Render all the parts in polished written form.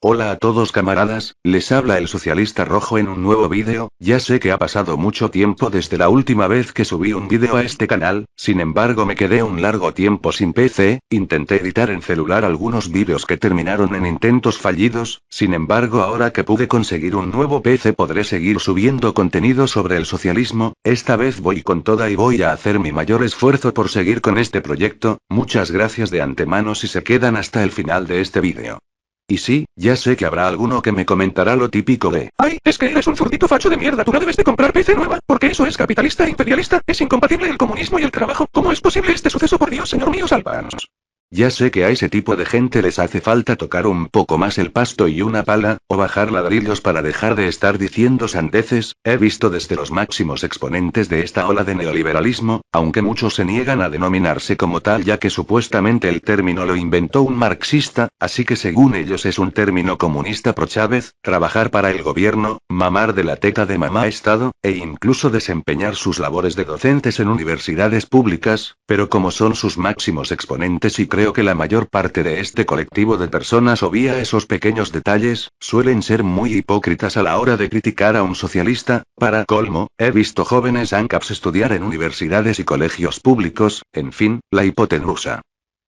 Hola a todos camaradas, les habla el socialista rojo en un nuevo vídeo. Ya sé que ha pasado mucho tiempo desde la última vez que subí un vídeo a este canal, sin embargo me quedé un largo tiempo sin PC, intenté editar en celular algunos vídeos que terminaron en intentos fallidos, sin embargo ahora que pude conseguir un nuevo PC podré seguir subiendo contenido sobre el socialismo. Esta vez voy con toda y voy a hacer mi mayor esfuerzo por seguir con este proyecto. Muchas gracias de antemano si se quedan hasta el final de este vídeo. Y sí, ya sé que habrá alguno que me comentará lo típico de: Ay, es que eres un zurdito facho de mierda, tú no debes de comprar PC nueva, porque eso es capitalista e imperialista, es incompatible el comunismo y el trabajo. ¿Cómo es posible este suceso? Por Dios, señor mío, sálvanos. Ya sé que a ese tipo de gente les hace falta tocar un poco más el pasto y una pala, o bajar ladrillos para dejar de estar diciendo sandeces. He visto desde los máximos exponentes de esta ola de neoliberalismo, aunque muchos se niegan a denominarse como tal ya que supuestamente el término lo inventó un marxista, así que según ellos es un término comunista pro Chávez, trabajar para el gobierno, mamar de la teta de mamá Estado, e incluso desempeñar sus labores de docentes en universidades públicas, pero como son sus máximos exponentes y creo que la mayor parte de este colectivo de personas obvia esos pequeños detalles, suelen ser muy hipócritas a la hora de criticar a un socialista. Para colmo, he visto jóvenes ANCAPs estudiar en universidades y colegios públicos, en fin, la hipotenusa.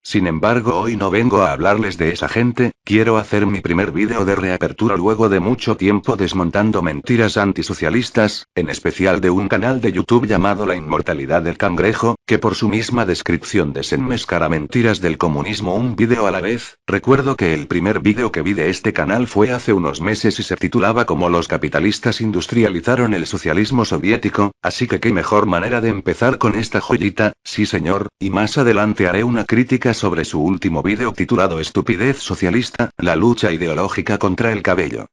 Sin embargo, hoy no vengo a hablarles de esa gente, quiero hacer mi primer vídeo de reapertura luego de mucho tiempo desmontando mentiras antisocialistas, en especial de un canal de YouTube llamado La Inmortalidad del Cangrejo, que por su misma descripción desenmascara mentiras del comunismo un vídeo a la vez. Recuerdo que el primer vídeo que vi de este canal fue hace unos meses y se titulaba Cómo los capitalistas industrializaron el socialismo soviético, así que qué mejor manera de empezar con esta joyita. Sí señor, y más adelante haré una crítica sobre su último vídeo titulado Estupidez socialista, la lucha ideológica contra el cabello.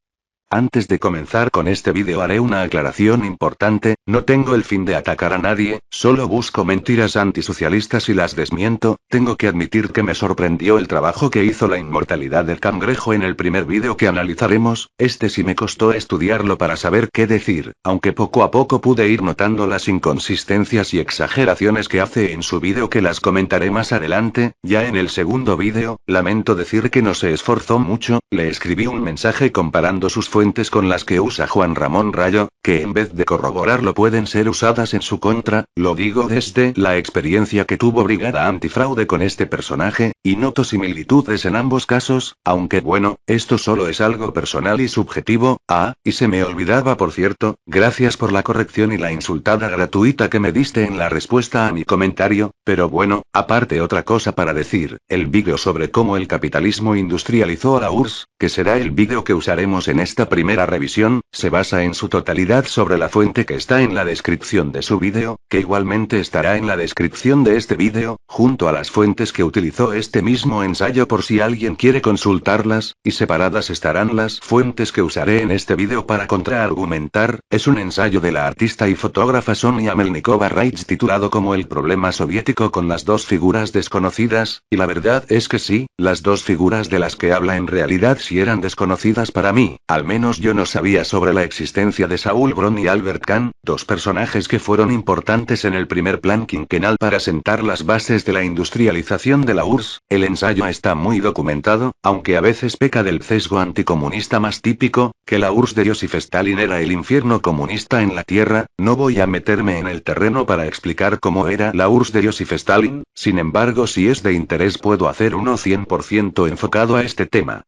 Antes de comenzar con este vídeo haré una aclaración importante, no tengo el fin de atacar a nadie, solo busco mentiras antisocialistas y las desmiento. Tengo que admitir que me sorprendió el trabajo que hizo La Inmortalidad del Cangrejo en el primer vídeo que analizaremos. Este sí me costó estudiarlo para saber qué decir, aunque poco a poco pude ir notando las inconsistencias y exageraciones que hace en su vídeo que las comentaré más adelante. Ya en el segundo vídeo, lamento decir que no se esforzó mucho, le escribí un mensaje comparando sus fuentes con las que usa Juan Ramón Rayo, que en vez de corroborarlo pueden ser usadas en su contra. Lo digo desde la experiencia que tuvo Brigada Antifraude con este personaje, y noto similitudes en ambos casos, aunque bueno, esto solo es algo personal y subjetivo. Y se me olvidaba por cierto, gracias por la corrección y la insultada gratuita que me diste en la respuesta a mi comentario, pero bueno, aparte otra cosa para decir, el vídeo sobre cómo el capitalismo industrializó a la URSS, que será el vídeo que usaremos en esta primera revisión, se basa en su totalidad sobre la fuente que está en la descripción de su vídeo, que igualmente estará en la descripción de este vídeo, junto a las fuentes que utilizó este mismo ensayo por si alguien quiere consultarlas, y separadas estarán las fuentes que usaré en este vídeo para contraargumentar. Es un ensayo de la artista y fotógrafa Sonia Melnikova-Reitz titulado como El problema soviético con las dos figuras desconocidas, y la verdad es que sí, las dos figuras de las que habla en realidad sí eran desconocidas para mí, al menos yo no sabía sobre la existencia de Saúl Brón y Albert Kahn, dos personajes que fueron importantes en el primer plan quinquenal para sentar las bases de la industrialización de la URSS. El ensayo está muy documentado, aunque a veces peca del sesgo anticomunista más típico, que la URSS de Joseph Stalin era el infierno comunista en la tierra. No voy a meterme en el terreno para explicar cómo era la URSS de Joseph Stalin, sin embargo si es de interés puedo hacer uno 100% enfocado a este tema.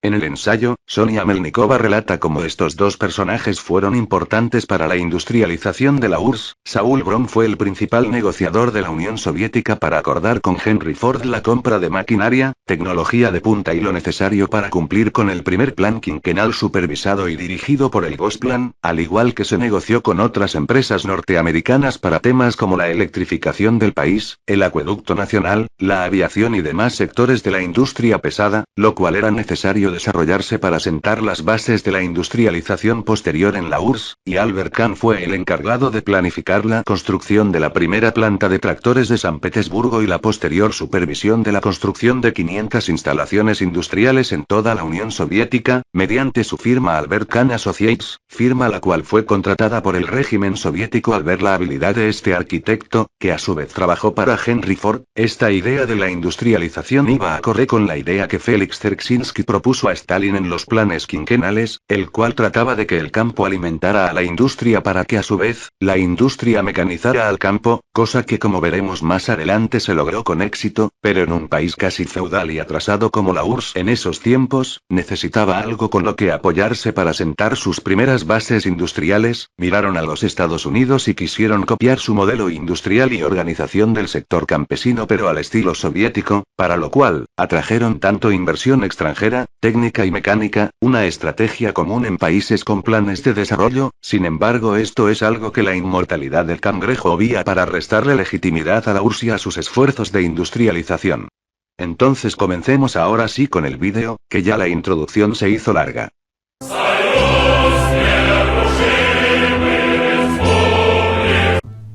En el ensayo, Sonia Melnikova relata cómo estos dos personajes fueron importantes para la industrialización de la URSS. Saúl Brón fue el principal negociador de la Unión Soviética para acordar con Henry Ford la compra de maquinaria, tecnología de punta y lo necesario para cumplir con el primer plan quinquenal supervisado y dirigido por el Gosplan, al igual que se negoció con otras empresas norteamericanas para temas como la electrificación del país, el acueducto nacional, la aviación y demás sectores de la industria pesada, lo cual era necesario desarrollarse para sentar las bases de la industrialización posterior en la URSS, y Albert Kahn fue el encargado de planificar la construcción de la primera planta de tractores de San Petersburgo y la posterior supervisión de la construcción de 500 instalaciones industriales en toda la Unión Soviética, mediante su firma Albert Kahn Associates, firma la cual fue contratada por el régimen soviético al ver la habilidad de este arquitecto, que a su vez trabajó para Henry Ford. Esta idea de la industrialización iba acorde con la idea que Félix Dzerzhinsky propuso propuso a Stalin en los planes quinquenales, el cual trataba de que el campo alimentara a la industria para que a su vez, la industria mecanizara al campo, cosa que como veremos más adelante se logró con éxito, pero en un país casi feudal y atrasado como la URSS en esos tiempos, necesitaba algo con lo que apoyarse para sentar sus primeras bases industriales, miraron a los Estados Unidos y quisieron copiar su modelo industrial y organización del sector campesino pero al estilo soviético, para lo cual, atrajeron tanto inversión extranjera, técnica y mecánica, una estrategia común en países con planes de desarrollo. Sin embargo, esto es algo que la inmortalidad del cangrejo obvia para restarle legitimidad a la URSS y a sus esfuerzos de industrialización. Entonces comencemos ahora sí con el vídeo, que ya la introducción se hizo larga.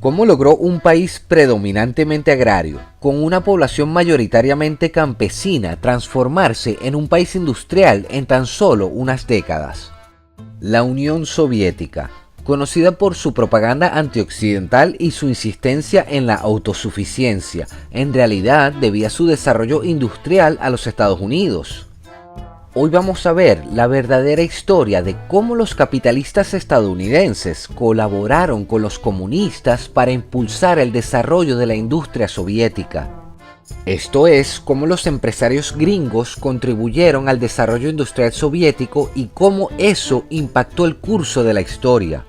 ¿Cómo logró un país predominantemente agrario, con una población mayoritariamente campesina, transformarse en un país industrial en tan solo unas décadas? La Unión Soviética, conocida por su propaganda antioccidental y su insistencia en la autosuficiencia, en realidad debía su desarrollo industrial a los Estados Unidos. Hoy vamos a ver la verdadera historia de cómo los capitalistas estadounidenses colaboraron con los comunistas para impulsar el desarrollo de la industria soviética. Esto es, cómo los empresarios gringos contribuyeron al desarrollo industrial soviético y cómo eso impactó el curso de la historia.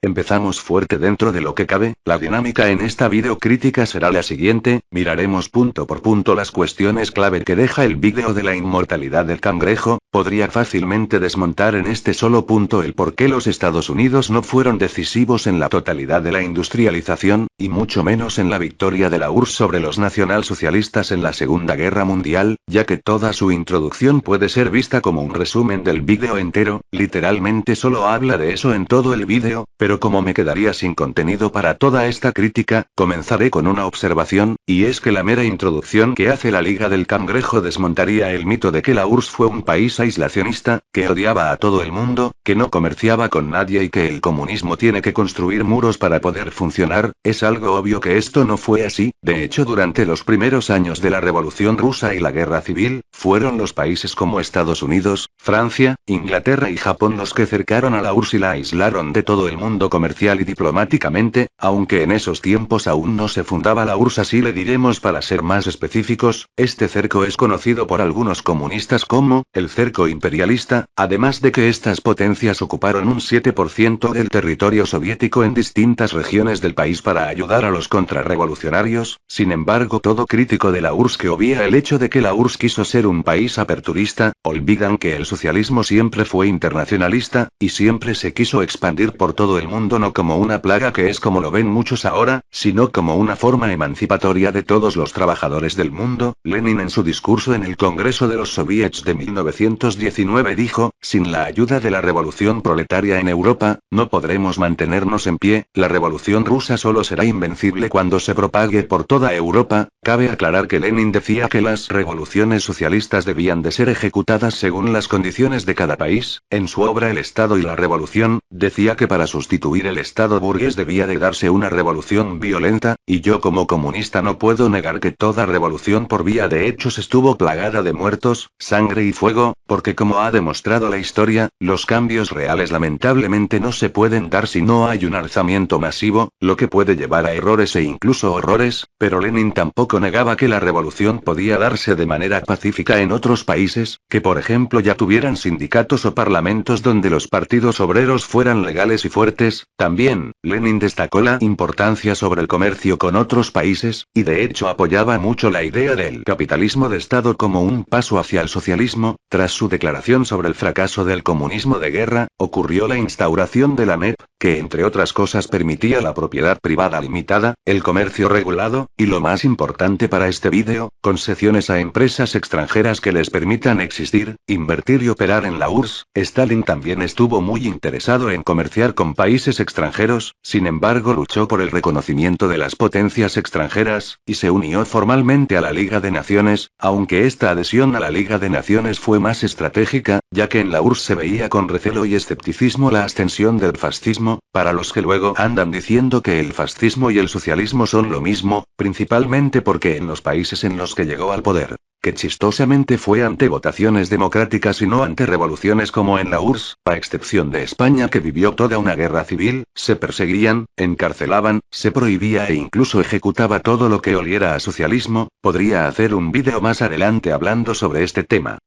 Empezamos fuerte dentro de lo que cabe. La dinámica en esta videocrítica será la siguiente: miraremos punto por punto las cuestiones clave que deja el vídeo de la inmortalidad del cangrejo. Podría fácilmente desmontar en este solo punto el por qué los Estados Unidos no fueron decisivos en la totalidad de la industrialización, y mucho menos en la victoria de la URSS sobre los nacionalsocialistas en la Segunda Guerra Mundial, ya que toda su introducción puede ser vista como un resumen del vídeo entero. Literalmente solo habla de eso en todo el vídeo, pero como me quedaría sin contenido para toda esta crítica, comenzaré con una observación, y es que la mera introducción que hace la Liga del Cangrejo desmontaría el mito de que la URSS fue un país aislacionista, que odiaba a todo el mundo, que no comerciaba con nadie y que el comunismo tiene que construir muros para poder funcionar. Es algo obvio que esto no fue así. De hecho, durante los primeros años de la Revolución Rusa y la Guerra Civil, fueron los países como Estados Unidos, Francia, Inglaterra y Japón los que cercaron a la URSS y la aislaron de todo el mundo comercial y diplomáticamente, aunque en esos tiempos aún no se fundaba la URSS, así le diremos para ser más específicos. Este cerco es conocido por algunos comunistas como el cerco imperialista, además de que estas potencias ocuparon un 7% del territorio soviético en distintas regiones del país para ayudar a los contrarrevolucionarios. Sin embargo, todo crítico de la URSS que obvia el hecho de que la URSS quiso ser un país aperturista, olvidan que el socialismo siempre fue internacionalista, y siempre se quiso expandir por todo el mundo, no como una plaga que es como lo ven muchos ahora, sino como una forma emancipatoria de todos los trabajadores del mundo. Lenin en su discurso en el Congreso de los Soviets de 1919 dijo: sin la ayuda de la revolución proletaria en Europa, no podremos mantenernos en pie. La revolución rusa solo será invencible cuando se propague por toda Europa. Cabe aclarar que Lenin decía que las revoluciones socialistas debían de ser ejecutadas según las condiciones de cada país. En su obra El Estado y la Revolución, decía que para sustituir el Estado burgués debía de darse una revolución violenta, y yo como comunista no puedo negar que toda revolución por vía de hechos estuvo plagada de muertos, sangre y fuego, porque como ha demostrado la historia, los cambios reales lamentablemente no se pueden dar si no hay un alzamiento masivo, lo que puede llevar a errores e incluso horrores. Pero Lenin tampoco negaba que la revolución podía darse de manera pacífica en otros países, que por ejemplo ya tuvieran sindicatos o parlamentos donde los partidos obreros fueran legales y fuertes. También, Lenin destacó la importancia sobre el comercio con otros países, y de hecho apoyaba mucho la idea del capitalismo de Estado como un paso hacia el socialismo. Tras su declaración sobre el fracaso del comunismo de guerra, ocurrió la instauración de la NEP, que entre otras cosas permitía la propiedad privada limitada, el comercio regulado, y lo más importante para este vídeo, concesiones a empresas extranjeras que les permitan existir, invertir y operar en la URSS. Stalin también estuvo muy interesado en comerciar con países extranjeros, sin embargo luchó por el reconocimiento de las potencias extranjeras, y se unió formalmente a la Liga de Naciones, aunque esta adhesión a la Liga de Naciones fue más estratégica, ya que en la URSS se veía con recelo y escepticismo la ascensión del fascismo. Para los que luego andan diciendo que el fascismo y el socialismo son lo mismo, principalmente porque en los países en los que llegó al poder, que chistosamente fue ante votaciones democráticas y no ante revoluciones como en la URSS, a excepción de España que vivió toda una guerra civil, se perseguían, encarcelaban, se prohibía e incluso ejecutaba todo lo que oliera a socialismo. Podría hacer un vídeo más adelante hablando sobre este tema.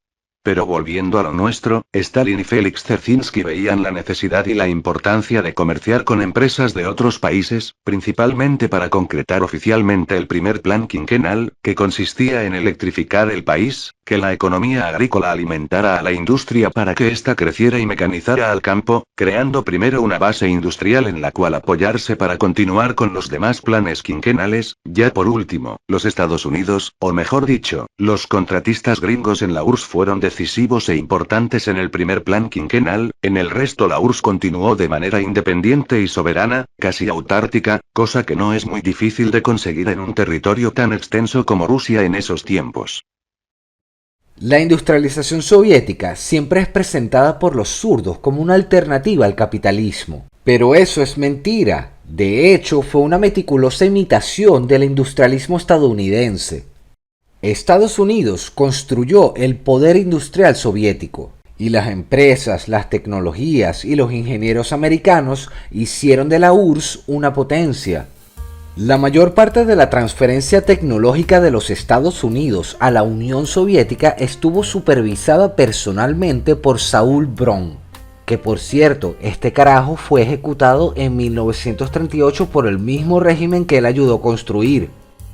Pero volviendo a lo nuestro, Stalin y Félix Dzerzhinsky veían la necesidad y la importancia de comerciar con empresas de otros países, principalmente para concretar oficialmente el primer plan quinquenal, que consistía en electrificar el país, que la economía agrícola alimentara a la industria para que ésta creciera y mecanizara al campo, creando primero una base industrial en la cual apoyarse para continuar con los demás planes quinquenales. Ya por último, los Estados Unidos, o mejor dicho, los contratistas gringos en la URSS fueron decisivos e importantes en el primer plan quinquenal. En el resto la URSS continuó de manera independiente y soberana, casi autártica, cosa que no es muy difícil de conseguir en un territorio tan extenso como Rusia en esos tiempos. La industrialización soviética siempre es presentada por los zurdos como una alternativa al capitalismo, pero eso es mentira. De hecho, fue una meticulosa imitación del industrialismo estadounidense. Estados Unidos construyó el poder industrial soviético, y las empresas, las tecnologías y los ingenieros americanos hicieron de la URSS una potencia. La mayor parte de la transferencia tecnológica de los Estados Unidos a la Unión Soviética estuvo supervisada personalmente por Saúl Brón, que por cierto, este carajo fue ejecutado en 1938 por el mismo régimen que él ayudó a construir.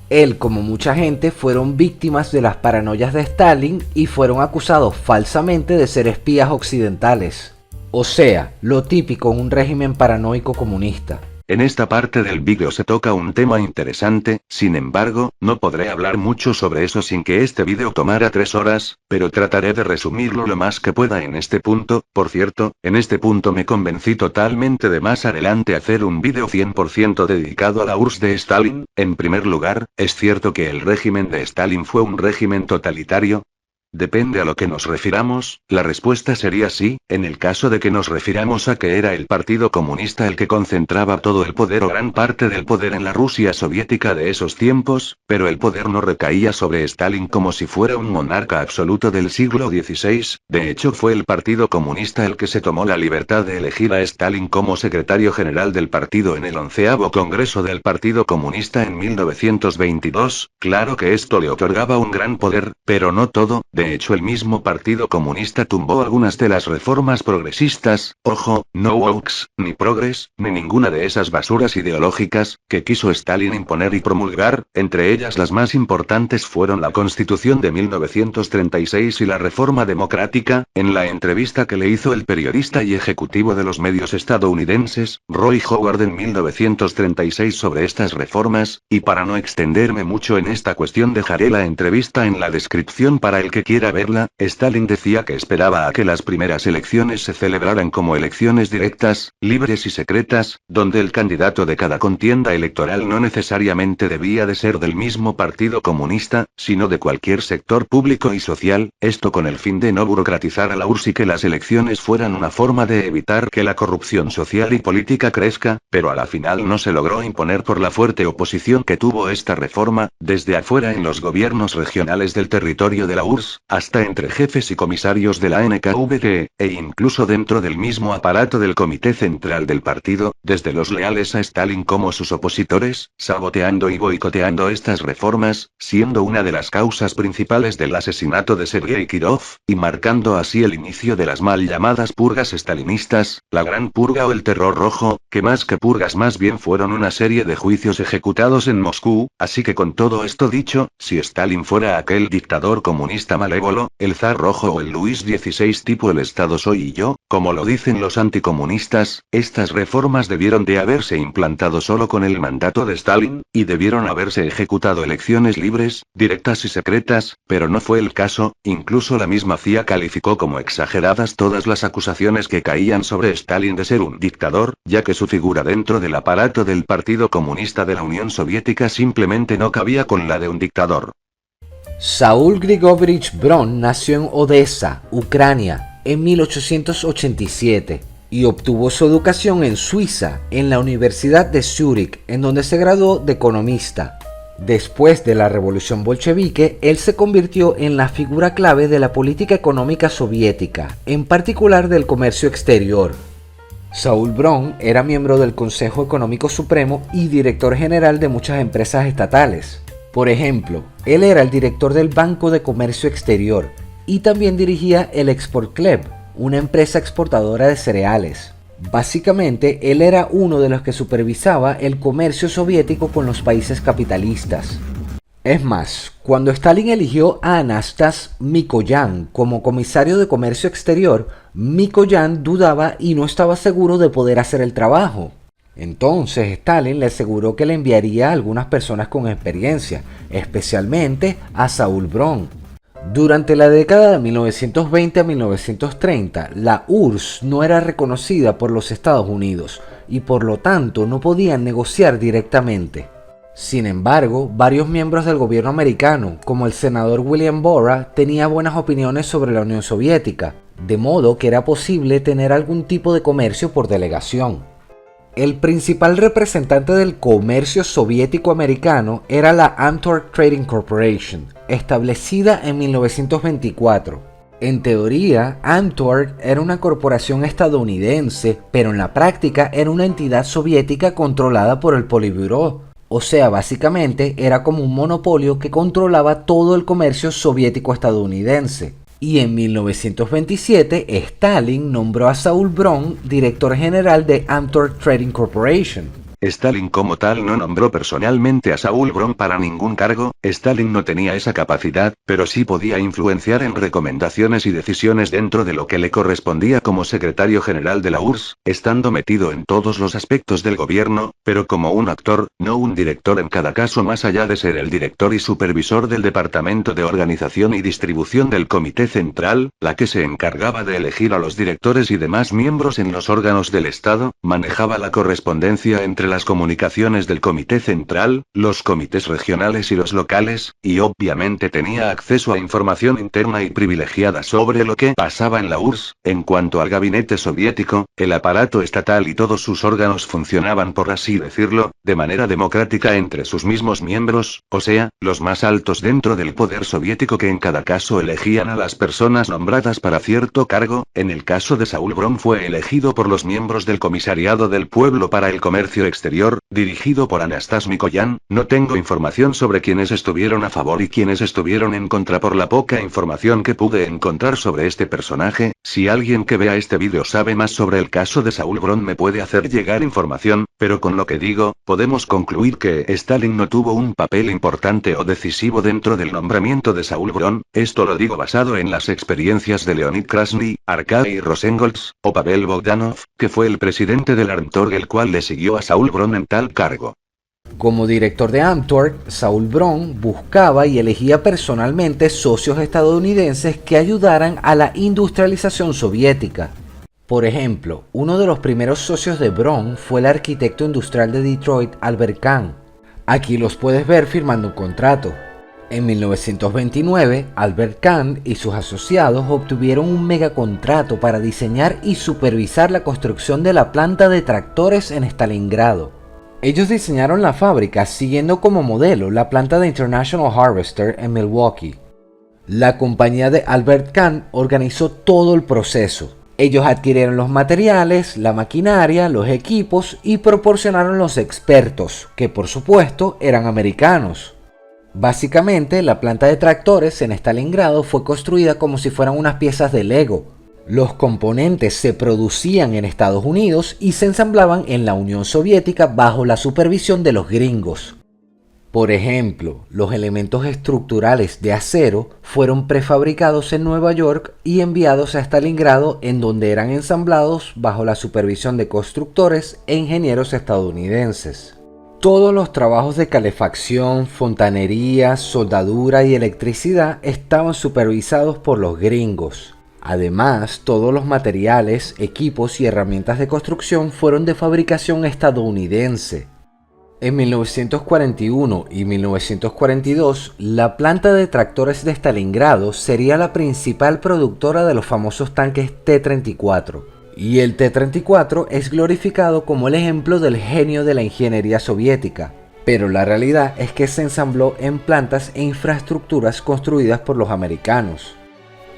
Él, como mucha gente, fueron víctimas de las paranoias de Stalin y fueron acusados falsamente de ser espías occidentales. O sea, lo típico en un régimen paranoico comunista. En esta parte del vídeo se toca un tema interesante, sin embargo, no podré hablar mucho sobre eso sin que este vídeo tomara 3 horas, pero trataré de resumirlo lo más que pueda en este punto. Por cierto, en este punto me convencí totalmente de más adelante hacer un vídeo 100% dedicado a la URSS de Stalin. En primer lugar, ¿es cierto que el régimen de Stalin fue un régimen totalitario? Depende a lo que nos refiramos, la respuesta sería sí, en el caso de que nos refiramos a que era el Partido Comunista el que concentraba todo el poder o gran parte del poder en la Rusia soviética de esos tiempos, pero el poder no recaía sobre Stalin como si fuera un monarca absoluto del siglo XVI. De hecho, fue el Partido Comunista el que se tomó la libertad de elegir a Stalin como secretario general del partido en el 11º Congreso del Partido Comunista en 1922. Claro que esto le otorgaba un gran poder, pero no todo. De hecho, el mismo Partido Comunista tumbó algunas de las reformas progresistas, ojo, no wokes, ni progres, ni ninguna de esas basuras ideológicas, que quiso Stalin imponer y promulgar. Entre ellas las más importantes fueron la Constitución de 1936 y la Reforma Democrática. En la entrevista que le hizo el periodista y ejecutivo de los medios estadounidenses, Roy Howard en 1936 sobre estas reformas, y para no extenderme mucho en esta cuestión dejaré la entrevista en la descripción para el que quiera verla. Stalin decía que esperaba a que las primeras elecciones se celebraran como elecciones directas, libres y secretas, donde el candidato de cada contienda electoral no necesariamente debía de ser del mismo Partido Comunista, sino de cualquier sector público y social, esto con el fin de no burocratizar a la URSS y que las elecciones fueran una forma de evitar que la corrupción social y política crezca, pero a la final no se logró imponer por la fuerte oposición que tuvo esta reforma, desde afuera en los gobiernos regionales del territorio de la URSS, hasta entre jefes y comisarios de la NKVD, e incluso dentro del mismo aparato del Comité Central del partido, desde los leales a Stalin como sus opositores, saboteando y boicoteando estas reformas, siendo una de las causas principales del asesinato de Sergei Kirov, y marcando así el inicio de las mal llamadas purgas stalinistas, la Gran Purga o el Terror Rojo, que más que purgas más bien fueron una serie de juicios ejecutados en Moscú. Así que con todo esto dicho, si Stalin fuera aquel dictador comunista malévolo, el zar rojo o el Luis XVI tipo el Estado soy y yo, como lo dicen los anticomunistas, estas reformas debieron de haberse implantado solo con el mandato de Stalin, y debieron haberse ejecutado elecciones libres, directas y secretas, pero no fue el caso. Incluso la misma CIA calificó como exageradas todas las acusaciones que caían sobre Stalin de ser un dictador, ya que su figura dentro del aparato del Partido Comunista de la Unión Soviética simplemente no cabía con la de un dictador. Saúl Grigorich Bron nació en Odessa, Ucrania, en 1887 y obtuvo su educación en Suiza, en la Universidad de Zúrich, en donde se graduó de economista. Después de la revolución bolchevique, él se convirtió en la figura clave de la política económica soviética, en particular del comercio exterior. Saúl Brón era miembro del Consejo Económico Supremo y director general de muchas empresas estatales. Por ejemplo, él era el director del Banco de Comercio Exterior y también dirigía el Exportkleb, una empresa exportadora de cereales. Básicamente, él era uno de los que supervisaba el comercio soviético con los países capitalistas. Es más, cuando Stalin eligió a Anastas Mikoyan como comisario de comercio exterior, Mikoyan dudaba y no estaba seguro de poder hacer el trabajo. Entonces Stalin le aseguró que le enviaría a algunas personas con experiencia, especialmente a Saúl Brón. Durante la década de 1920 a 1930, la URSS no era reconocida por los Estados Unidos y por lo tanto no podían negociar directamente. Sin embargo, varios miembros del gobierno americano, como el senador William Borah, tenían buenas opiniones sobre la Unión Soviética, de modo que era posible tener algún tipo de comercio por delegación. El principal representante del comercio soviético-americano era la Antwerp Trading Corporation, establecida en 1924. En teoría, Antwerp era una corporación estadounidense, pero en la práctica era una entidad soviética controlada por el Politburó. O sea, básicamente era como un monopolio que controlaba todo el comercio soviético-estadounidense. Y en 1927, Stalin nombró a Saúl Brón director general de Antwerp Trading Corporation. Stalin como tal no nombró personalmente a Saúl Brón para ningún cargo, Stalin no tenía esa capacidad, pero sí podía influenciar en recomendaciones y decisiones dentro de lo que le correspondía como secretario general de la URSS, estando metido en todos los aspectos del gobierno, pero como un actor, no un director en cada caso, más allá de ser el director y supervisor del Departamento de Organización y Distribución del Comité Central, la que se encargaba de elegir a los directores y demás miembros en los órganos del Estado, manejaba la correspondencia entre las comunicaciones del Comité Central, los comités regionales y los locales, y obviamente tenía acceso a información interna y privilegiada sobre lo que pasaba en la URSS. En cuanto al gabinete soviético, el aparato estatal y todos sus órganos funcionaban, por así decirlo, de manera democrática entre sus mismos miembros, o sea, los más altos dentro del poder soviético, que en cada caso elegían a las personas nombradas para cierto cargo. En el caso de Saúl Brón fue elegido por los miembros del Comisariado del Pueblo para el Comercio Exterior, dirigido por Anastas Mikoyan. No tengo información sobre quienes estuvieron a favor y quienes estuvieron en contra por la poca información que pude encontrar sobre este personaje. Si alguien que vea este vídeo sabe más sobre el caso de Saúl Brón me puede hacer llegar información, pero con lo que digo, podemos concluir que Stalin no tuvo un papel importante o decisivo dentro del nombramiento de Saúl Brón. Esto lo digo basado en las experiencias de Leonid Krasny, Arkady Rosengolds, o Pavel Bogdanov, que fue el presidente del Armtorg el cual le siguió a Saúl Brón en tal cargo. Como director de Antwerp, Saúl Brón buscaba y elegía personalmente socios estadounidenses que ayudaran a la industrialización soviética. Por ejemplo, uno de los primeros socios de Brón fue el arquitecto industrial de Detroit, Albert Kahn. Aquí los puedes ver firmando un contrato. En 1929, Albert Kahn y sus asociados obtuvieron un megacontrato para diseñar y supervisar la construcción de la planta de tractores en Stalingrado. Ellos diseñaron la fábrica siguiendo como modelo la planta de International Harvester en Milwaukee. La compañía de Albert Kahn organizó todo el proceso. Ellos adquirieron los materiales, la maquinaria, los equipos y proporcionaron los expertos, que por supuesto eran americanos. Básicamente, la planta de tractores en Stalingrado fue construida como si fueran unas piezas de Lego. Los componentes se producían en Estados Unidos y se ensamblaban en la Unión Soviética bajo la supervisión de los gringos. Por ejemplo, los elementos estructurales de acero fueron prefabricados en Nueva York y enviados a Stalingrado, en donde eran ensamblados bajo la supervisión de constructores e ingenieros estadounidenses. Todos los trabajos de calefacción, fontanería, soldadura y electricidad estaban supervisados por los gringos. Además, todos los materiales, equipos y herramientas de construcción fueron de fabricación estadounidense. En 1941 y 1942, la planta de tractores de Stalingrado sería la principal productora de los famosos tanques T-34. Y el T-34 es glorificado como el ejemplo del genio de la ingeniería soviética. pero la realidad es que se ensambló en plantas e infraestructuras construidas por los americanos.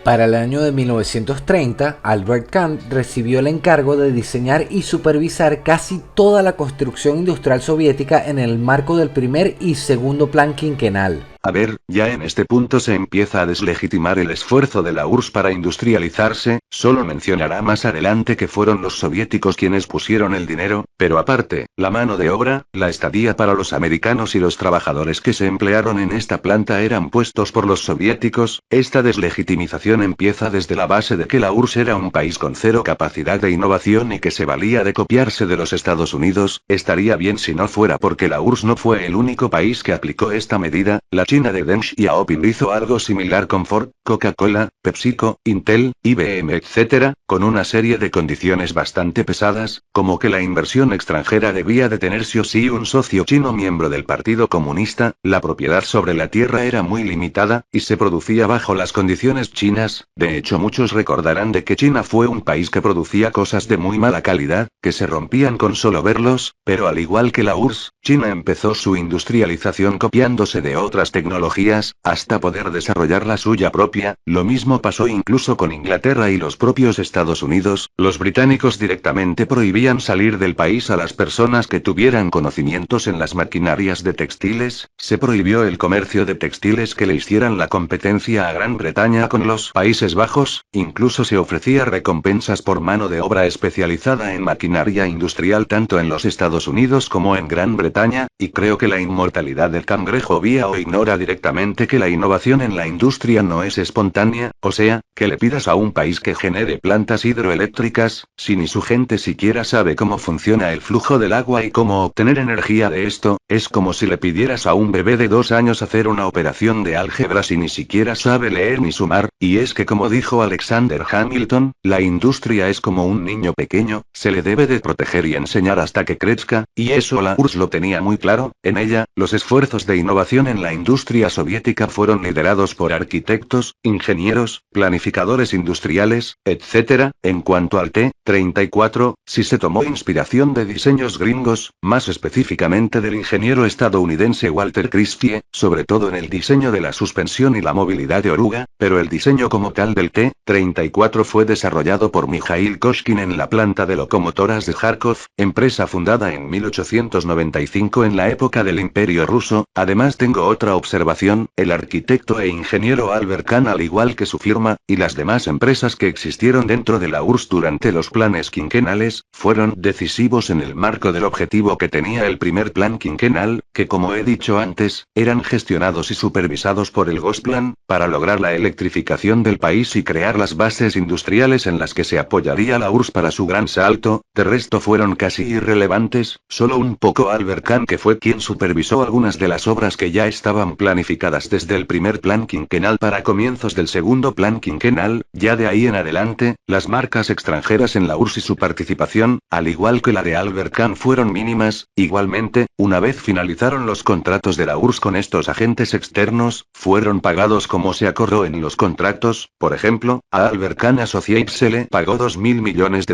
Para el año de 1930, Albert Kahn recibió el encargo de diseñar y supervisar casi toda la construcción industrial soviética en el marco del primer y segundo plan quinquenal. A ver, ya en este punto se empieza a deslegitimar el esfuerzo de la URSS para industrializarse, solo mencionará más adelante que fueron los soviéticos quienes pusieron el dinero, pero aparte, la mano de obra, la estadía para los americanos y los trabajadores que se emplearon en esta planta eran puestos por los soviéticos. Esta deslegitimización empieza desde la base de que la URSS era un país con cero capacidad de innovación y que se valía de copiarse de los Estados Unidos. Estaría bien si no fuera porque la URSS no fue el único país que aplicó esta medida. La China de Deng Xiaoping hizo algo similar con Ford, Coca-Cola, PepsiCo, Intel, IBM, etc., con una serie de condiciones bastante pesadas, como que la inversión extranjera debía de tener sí o sí un socio chino miembro del Partido Comunista, la propiedad sobre la tierra era muy limitada, y se producía bajo las condiciones chinas. De hecho, muchos recordarán de que China fue un país que producía cosas de muy mala calidad, que se rompían con solo verlos, pero al igual que la URSS, China empezó su industrialización copiándose de otras tecnologías, hasta poder desarrollar la suya propia. Lo mismo pasó incluso con Inglaterra y los propios Estados Unidos. Los británicos directamente prohibían salir del país a las personas que tuvieran conocimientos en las maquinarias de textiles, se prohibió el comercio de textiles que le hicieran la competencia a Gran Bretaña con los Países Bajos, incluso se ofrecía recompensas por mano de obra especializada en maquinaria industrial tanto en los Estados Unidos como en Gran Bretaña, y creo que la inmortalidad del cangrejo obvia o ignora directamente que la innovación en la industria no es espontánea, o sea, que le pidas a un país que genere plantas hidroeléctricas, si ni su gente siquiera sabe cómo funciona el flujo del agua y cómo obtener energía de esto, es como si le pidieras a un bebé de 2 años hacer una operación de álgebra si ni siquiera sabe leer ni sumar, y es que como dijo Alexander Hamilton, la industria es como un niño pequeño, se le debe de proteger y enseñar hasta que crezca, y eso la URSS lo tenía muy claro. En ella, los esfuerzos de innovación en la industria soviética fueron liderados por arquitectos, ingenieros, planificadores industriales, etc. En cuanto al T-34, sí se tomó inspiración de diseños gringos, más específicamente del ingeniero estadounidense Walter Christie, sobre todo en el diseño de la suspensión y la movilidad de oruga, pero el diseño como tal del T-34 fue desarrollado por Mikhail Koshkin en la planta de locomotoras de Kharkov, empresa fundada en 1895 en la época del Imperio Ruso. Además tengo otra observación, el arquitecto e ingeniero Albert Kahn al igual que su firma, y las demás empresas que existieron dentro de la URSS durante los planes quinquenales, fueron decisivos en el marco del objetivo que tenía el primer plan quinquenal, que como he dicho antes, eran gestionados y supervisados por el Gosplan, para lograr la electrificación del país y crear las bases industriales en las que se apoyaría la URSS para su gran salto. De resto fueron casi irrelevantes, solo un poco Albert Kahn que fue quien supervisó algunas de las obras que ya estaban planificadas desde el primer plan quinquenal para comienzos del segundo plan quinquenal. Ya de ahí en adelante, las marcas extranjeras en la URSS y su participación, al igual que la de Albert Kahn, fueron mínimas. Igualmente, una vez finalizaron los contratos de la URSS con estos agentes externos, fueron pagados como se acordó en los contratos. Por ejemplo, a Albert Kahn Associates se le pagó $2.000 millones,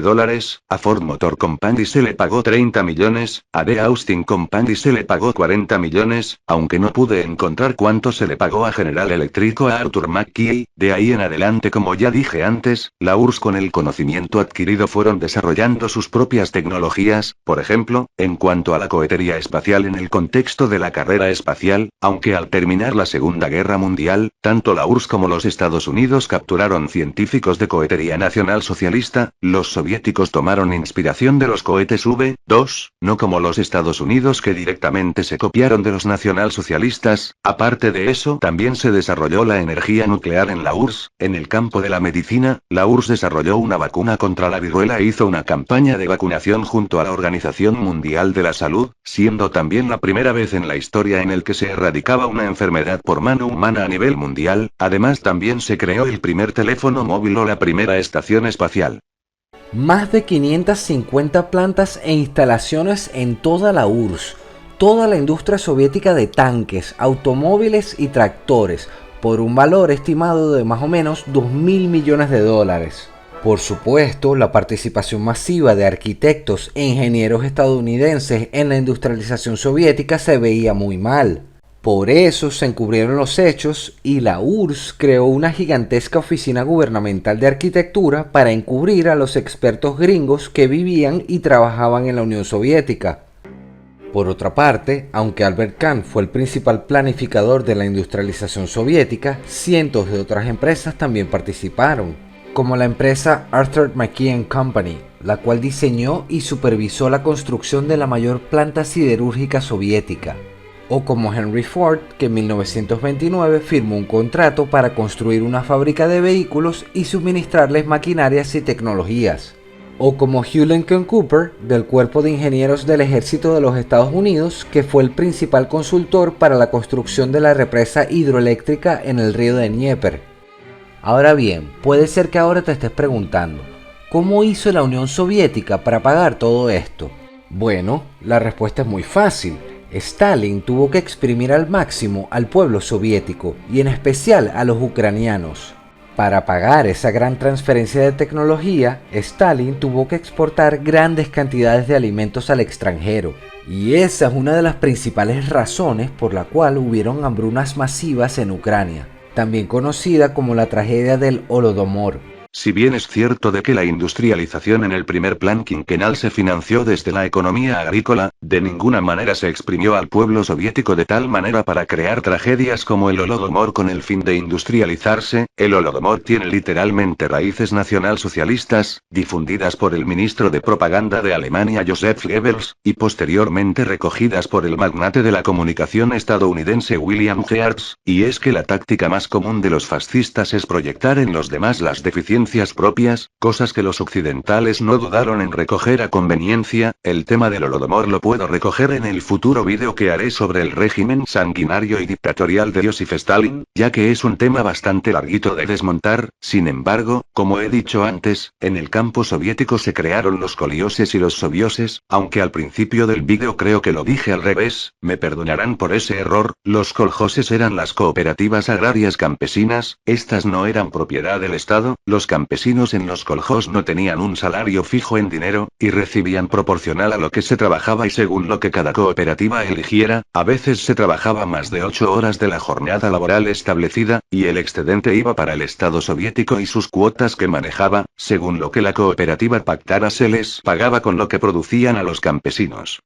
a Ford Motor Company se le pagó 30 millones, a D. Austin Company se le pagó 40 millones, aunque no pude encontrar cuánto se le pagó a General Electric o a Arthur McKay. De ahí en adelante, como ya dije antes, la URSS con el conocimiento adquirido fueron desarrollando sus propias tecnologías. Por ejemplo, en cuanto a la cohetería espacial en el contexto de la carrera espacial, aunque al terminar la Segunda Guerra Mundial, tanto la URSS como los Estados Unidos capturaron científicos de cohetería nacional socialista, los soviéticos tomaron inspiración de los cohetes V-2, no como los Estados Unidos que directamente se copiaron de los nacionalsocialistas. Aparte de eso, también se desarrolló la energía nuclear en la URSS. En el campo de la medicina, la URSS desarrolló una vacuna contra la viruela e hizo una campaña de vacunación junto a la Organización Mundial de la Salud, siendo también la primera vez en la historia en el que se erradicaba una enfermedad por mano humana a nivel mundial. Además también se creó el primer teléfono móvil o la primera estación espacial. Más de 550 plantas e instalaciones en toda la URSS, toda la industria soviética de tanques, automóviles y tractores, por un valor estimado de más o menos $2.000 millones. Por supuesto, la participación masiva de arquitectos e ingenieros estadounidenses en la industrialización soviética se veía muy mal. Por eso se encubrieron los hechos y la URSS creó una gigantesca oficina gubernamental de arquitectura para encubrir a los expertos gringos que vivían y trabajaban en la Unión Soviética. Por otra parte, aunque Albert Kahn fue el principal planificador de la industrialización soviética, cientos de otras empresas también participaron, como la empresa Arthur McKee & Company, la cual diseñó y supervisó la construcción de la mayor planta siderúrgica soviética, o como Henry Ford, que en 1929 firmó un contrato para construir una fábrica de vehículos y suministrarles maquinarias y tecnologías, o como Hugh Lincoln Cooper, del Cuerpo de Ingenieros del Ejército de los Estados Unidos, que fue el principal consultor para la construcción de la represa hidroeléctrica en el río de Dnieper. Ahora bien, puede ser que ahora te estés preguntando, ¿cómo hizo la Unión Soviética para pagar todo esto? Bueno, la respuesta es muy fácil. Stalin tuvo que exprimir al máximo al pueblo soviético y en especial a los ucranianos. Para pagar esa gran transferencia de tecnología, Stalin tuvo que exportar grandes cantidades de alimentos al extranjero. Y esa es una de las principales razones por la cual hubieron hambrunas masivas en Ucrania, también conocida como la tragedia del Holodomor. Si bien es cierto de que la industrialización en el primer plan quinquenal se financió desde la economía agrícola, de ninguna manera se exprimió al pueblo soviético de tal manera para crear tragedias como el Holodomor con el fin de industrializarse. El Holodomor tiene literalmente raíces nacionalsocialistas, difundidas por el ministro de propaganda de Alemania Joseph Goebbels, y posteriormente recogidas por el magnate de la comunicación estadounidense William Geertz, y es que la táctica más común de los fascistas es proyectar en los demás las deficiencias propias, cosas que los occidentales no dudaron en recoger a conveniencia. El tema del Holodomor lo puedo recoger en el futuro vídeo que haré sobre el régimen sanguinario y dictatorial de Joseph Stalin, ya que es un tema bastante larguito de desmontar. Sin embargo, como he dicho antes, en el campo soviético se crearon los colioses y los sovioses, aunque al principio del vídeo creo que lo dije al revés, me perdonarán por ese error. Los koljoses eran las cooperativas agrarias campesinas, estas no eran propiedad del Estado. Los campesinos en los koljós no tenían un salario fijo en dinero, y recibían proporcional a lo que se trabajaba y según lo que cada cooperativa eligiera. A veces se trabajaba más de 8 horas de la jornada laboral establecida, y el excedente iba para el Estado soviético y sus cuotas que manejaba. Según lo que la cooperativa pactara se les pagaba con lo que producían a los campesinos.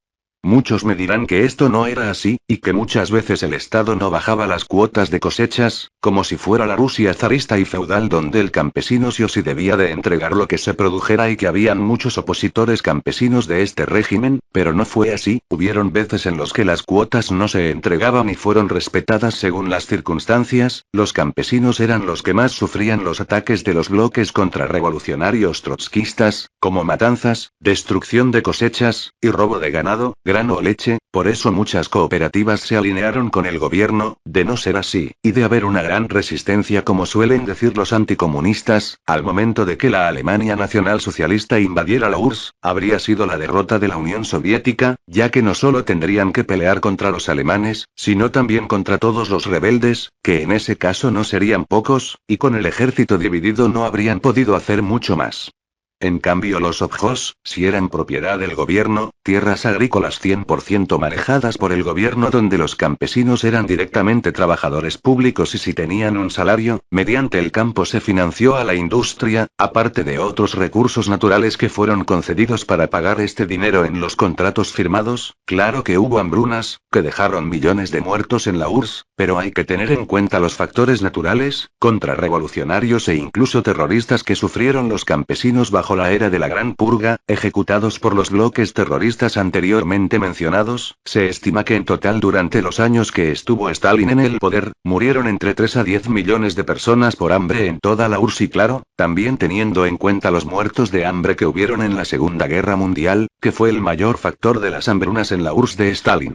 Muchos me dirán que esto no era así, y que muchas veces el Estado no bajaba las cuotas de cosechas, como si fuera la Rusia zarista y feudal donde el campesino sí o sí debía de entregar lo que se produjera y que habían muchos opositores campesinos de este régimen, pero no fue así. Hubieron veces en los que las cuotas no se entregaban y fueron respetadas según las circunstancias. Los campesinos eran los que más sufrían los ataques de los bloques contrarrevolucionarios trotskistas, como matanzas, destrucción de cosechas, y robo de ganado, grano o leche. Por eso muchas cooperativas se alinearon con el gobierno. De no ser así, y de haber una gran resistencia como suelen decir los anticomunistas, al momento de que la Alemania nacionalsocialista invadiera la URSS, habría sido la derrota de la Unión Soviética, ya que no solo tendrían que pelear contra los alemanes, sino también contra todos los rebeldes, que en ese caso no serían pocos, y con el ejército dividido no habrían podido hacer mucho más. En cambio los sovjós, si eran propiedad del gobierno, tierras agrícolas 100% manejadas por el gobierno donde los campesinos eran directamente trabajadores públicos y si tenían un salario, mediante el campo se financió a la industria, aparte de otros recursos naturales que fueron concedidos para pagar este dinero en los contratos firmados. Claro que hubo hambrunas, que dejaron millones de muertos en la URSS, pero hay que tener en cuenta los factores naturales, contrarrevolucionarios e incluso terroristas que sufrieron los campesinos bajo la era de la Gran Purga, ejecutados por los bloques terroristas anteriormente mencionados. Se estima que en total durante los años que estuvo Stalin en el poder, murieron entre 3 a 10 millones de personas por hambre en toda la URSS y claro, también teniendo en cuenta los muertos de hambre que hubieron en la Segunda Guerra Mundial, que fue el mayor factor de las hambrunas en la URSS de Stalin.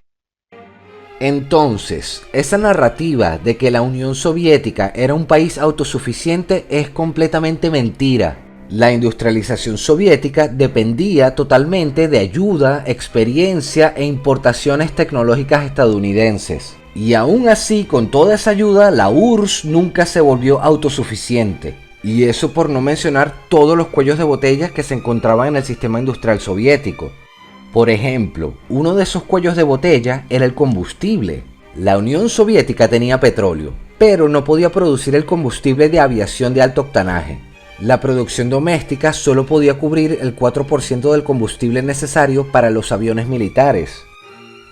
Entonces, esa narrativa de que la Unión Soviética era un país autosuficiente es completamente mentira. La industrialización soviética dependía totalmente de ayuda, experiencia e importaciones tecnológicas estadounidenses. Y aún así, con toda esa ayuda, la URSS nunca se volvió autosuficiente. Y eso por no mencionar todos los cuellos de botella que se encontraban en el sistema industrial soviético. Por ejemplo, uno de esos cuellos de botella era el combustible. La Unión Soviética tenía petróleo, pero no podía producir el combustible de aviación de alto octanaje. La producción doméstica solo podía cubrir el 4% del combustible necesario para los aviones militares.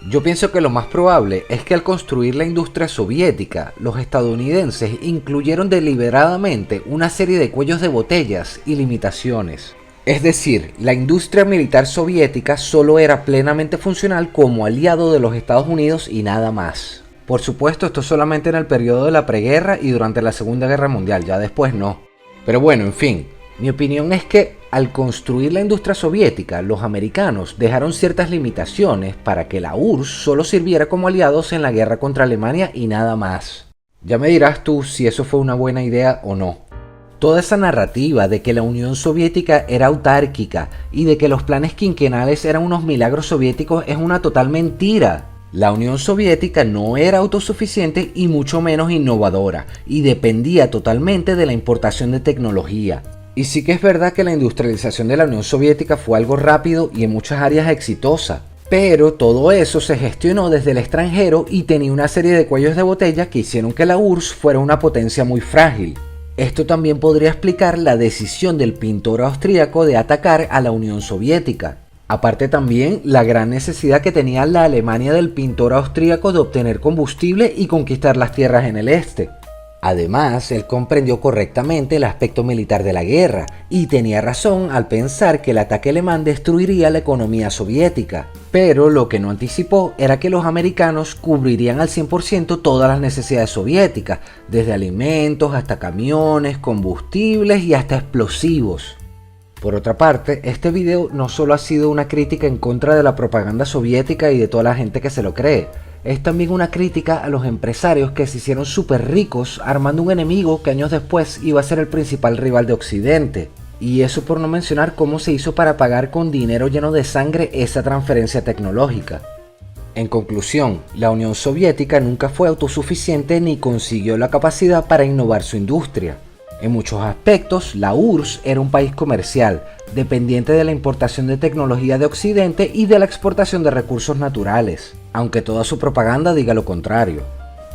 Yo pienso que lo más probable es que al construir la industria soviética, los estadounidenses incluyeron deliberadamente una serie de cuellos de botellas y limitaciones. Es decir, la industria militar soviética solo era plenamente funcional como aliado de los Estados Unidos y nada más. Por supuesto, esto solamente en el periodo de la preguerra y durante la Segunda Guerra Mundial, ya después no. Pero bueno, en fin, mi opinión es que al construir la industria soviética, los americanos dejaron ciertas limitaciones para que la URSS solo sirviera como aliados en la guerra contra Alemania y nada más. Ya me dirás tú si eso fue una buena idea o no. Toda esa narrativa de que la Unión Soviética era autárquica y de que los planes quinquenales eran unos milagros soviéticos es una total mentira. La Unión Soviética no era autosuficiente y mucho menos innovadora, y dependía totalmente de la importación de tecnología. Y sí que es verdad que la industrialización de la Unión Soviética fue algo rápido y en muchas áreas exitosa, pero todo eso se gestionó desde el extranjero y tenía una serie de cuellos de botella que hicieron que la URSS fuera una potencia muy frágil. Esto también podría explicar la decisión del pintor austríaco de atacar a la Unión Soviética. Aparte también la gran necesidad que tenía la Alemania del pintor austríaco de obtener combustible y conquistar las tierras en el este. Además, él comprendió correctamente el aspecto militar de la guerra y tenía razón al pensar que el ataque alemán destruiría la economía soviética. Pero lo que no anticipó era que los americanos cubrirían al 100% todas las necesidades soviéticas, desde alimentos hasta camiones, combustibles y hasta explosivos. Por otra parte, este video no solo ha sido una crítica en contra de la propaganda soviética y de toda la gente que se lo cree, es también una crítica a los empresarios que se hicieron súper ricos armando un enemigo que años después iba a ser el principal rival de Occidente. Y eso por no mencionar cómo se hizo para pagar con dinero lleno de sangre esa transferencia tecnológica. En conclusión, la Unión Soviética nunca fue autosuficiente ni consiguió la capacidad para innovar su industria. En muchos aspectos, la URSS era un país comercial, dependiente de la importación de tecnología de Occidente y de la exportación de recursos naturales, aunque toda su propaganda diga lo contrario.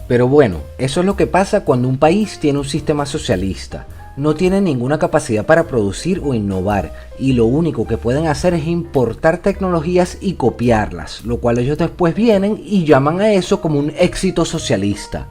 Pero bueno, eso es lo que pasa cuando un país tiene un sistema socialista. No tienen ninguna capacidad para producir o innovar, y lo único que pueden hacer es importar tecnologías y copiarlas, lo cual ellos después vienen y llaman a eso como un éxito socialista.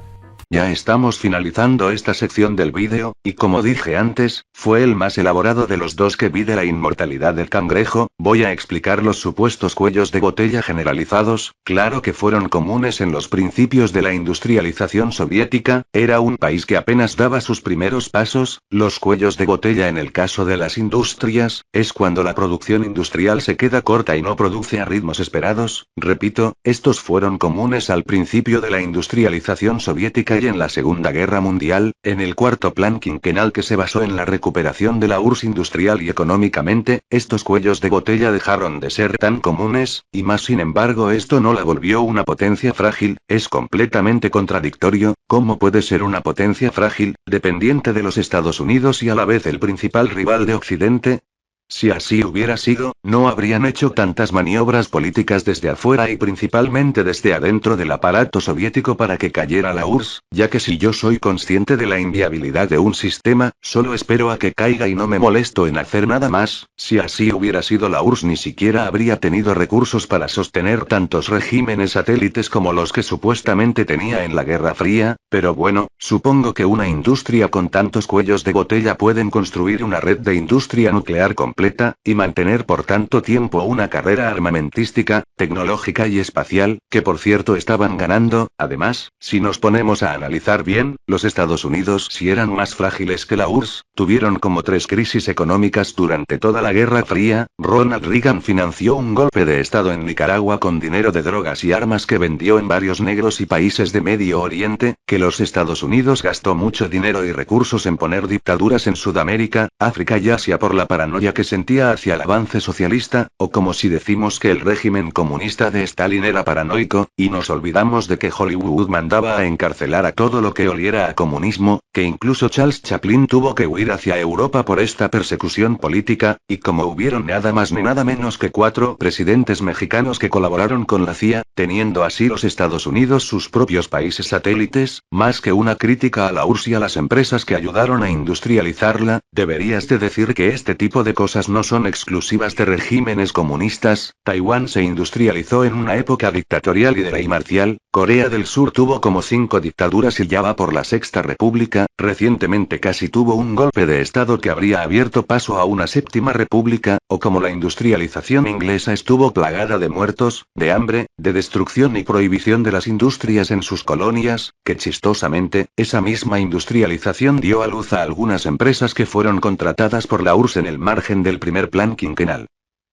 Ya estamos finalizando esta sección del vídeo, y como dije antes, fue el más elaborado de los dos que vi de la inmortalidad del cangrejo. Voy a explicar los supuestos cuellos de botella generalizados. Claro que fueron comunes en los principios de la industrialización soviética, era un país que apenas daba sus primeros pasos. Los cuellos de botella en el caso de las industrias, es cuando la producción industrial se queda corta y no produce a ritmos esperados. Repito, estos fueron comunes al principio de la industrialización soviética y en la Segunda Guerra Mundial, en el cuarto plan quinquenal que se basó en la recuperación de la URSS industrial y económicamente, estos cuellos de botella dejaron de ser tan comunes, y más sin embargo esto no la volvió una potencia frágil. Es completamente contradictorio. ¿Cómo puede ser una potencia frágil, dependiente de los Estados Unidos y a la vez el principal rival de Occidente? Si así hubiera sido, no habrían hecho tantas maniobras políticas desde afuera y principalmente desde adentro del aparato soviético para que cayera la URSS, ya que si yo soy consciente de la inviabilidad de un sistema, solo espero a que caiga y no me molesto en hacer nada más. Si así hubiera sido, la URSS ni siquiera habría tenido recursos para sostener tantos regímenes satélites como los que supuestamente tenía en la Guerra Fría, pero bueno, supongo que una industria con tantos cuellos de botella pueden construir una red de industria nuclear completa, y mantener por tanto tiempo una carrera armamentística, tecnológica y espacial, que por cierto estaban ganando. Además, si nos ponemos a analizar bien, los Estados Unidos sí eran más frágiles que la URSS, tuvieron como 3 crisis económicas durante toda la Guerra Fría. Ronald Reagan financió un golpe de estado en Nicaragua con dinero de drogas y armas que vendió en barrios negros y países de Medio Oriente, que los Estados Unidos gastó mucho dinero y recursos en poner dictaduras en Sudamérica, África y Asia por la paranoia que que sentía hacia el avance socialista, o como si decimos que el régimen comunista de Stalin era paranoico, y nos olvidamos de que Hollywood mandaba a encarcelar a todo lo que oliera a comunismo, que incluso Charles Chaplin tuvo que huir hacia Europa por esta persecución política, y como hubieron nada más ni nada menos que 4 presidentes mexicanos que colaboraron con la CIA, teniendo así los Estados Unidos sus propios países satélites, más que una crítica a la URSS y a las empresas que ayudaron a industrializarla, deberías de decir que este tipo de cosas no son exclusivas de regímenes comunistas. Taiwán se industrializó en una época dictatorial y de ley marcial, Corea del Sur tuvo como 5 dictaduras y ya va por la Sexta República, recientemente casi tuvo un golpe de estado que habría abierto paso a una Séptima República, o como la industrialización inglesa estuvo plagada de muertos, de hambre, de destrucción y prohibición de las industrias en sus colonias, que chistosamente, esa misma industrialización dio a luz a algunas empresas que fueron contratadas por la URSS en el margen del primer plan quinquenal.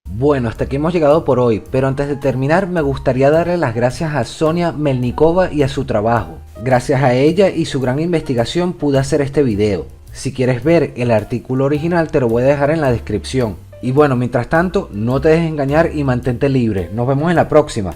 Bueno, hasta aquí hemos llegado por hoy, pero antes de terminar me gustaría darle las gracias a Sonia Melnikova y a su trabajo. Gracias a ella y su gran investigación pude hacer este video. Si quieres ver el artículo original te lo voy a dejar en la descripción. Y bueno, mientras tanto, no te dejes engañar y mantente libre. Nos vemos en la próxima.